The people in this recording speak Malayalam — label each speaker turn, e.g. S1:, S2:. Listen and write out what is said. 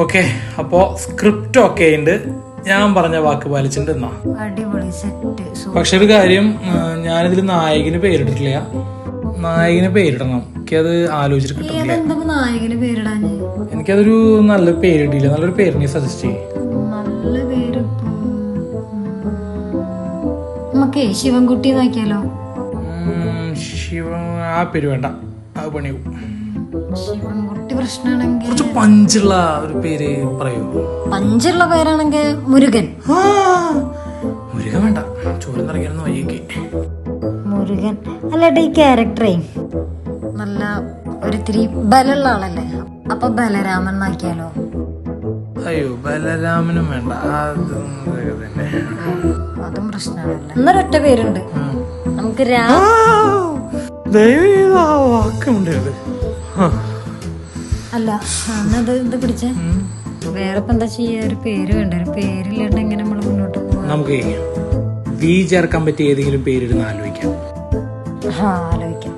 S1: ഓക്കെ, അപ്പോ സ്ക്രിപ്റ്റ് ഒക്കെ ഉണ്ട്. ഞാൻ പറഞ്ഞ വാക്ക് പാലിച്ചിട്ടുണ്ട് എന്നാ. പക്ഷെ ഒരു കാര്യം, ഞാനിതിൽ നായകന് പേരിട്ടിട്ടില്ല. നായകന് പേരിടണം. എനിക്കത് ആലോചിച്ചിട്ട് കിട്ടുന്നില്ല. എനിക്കതൊരു നല്ലൊരു പേരിട്ടില്ല. നല്ലൊരു പേരിനെ സജസ്റ്റ് ചെയ്യും.
S2: ശിവൻകുട്ടി നോക്കിയാലോ?
S1: ആ പേര് വേണ്ട, അത് പണിയാവും.
S2: ശിവൻകുട്ടി പ്രശ്നമാണെങ്കിൽ
S1: കുറച്ച് പഞ്ചുള്ള ഒരു പേര് പറയൂ.
S2: പഞ്ചുള്ള പേരാണെങ്കിൽ മുരുകൻ.
S1: മുരുകൻ വേണ്ട, ചോരം നിറയ്ക്കാനൊന്നും വയ്യേക്ക്.
S2: മുരുകൻ അല്ലട്ടെ, ഈ ക്യാരക്ടറേ നല്ല ഒരിത്തിരി ബലമുള്ള ആളല്ലേ, അപ്പൊ ബലരാമൻ നാക്കിയാലോ?
S1: അയ്യോ, ബലരാമനും വേണ്ട,
S2: അതും പ്രശ്നമാണല്ലോ. എന്നൊരൊറ്റ പേരുണ്ട് നമുക്ക്. അല്ല, എന്നത് ഇത് പിടിച്ചേ. വേറെ ഇപ്പൊ എന്താ ചെയ്യാ? ഒരു പേര് വേണ്ട. ഒരു പേരില്ലാണ്ട് എങ്ങനെ നമ്മള് മുന്നോട്ട് പോവാ?
S1: നമുക്ക് ചേർക്കാൻ പറ്റിയ ഏതെങ്കിലും പേരിടുന്ന ആലോചിക്കാം.
S2: ആലോചിക്കാം.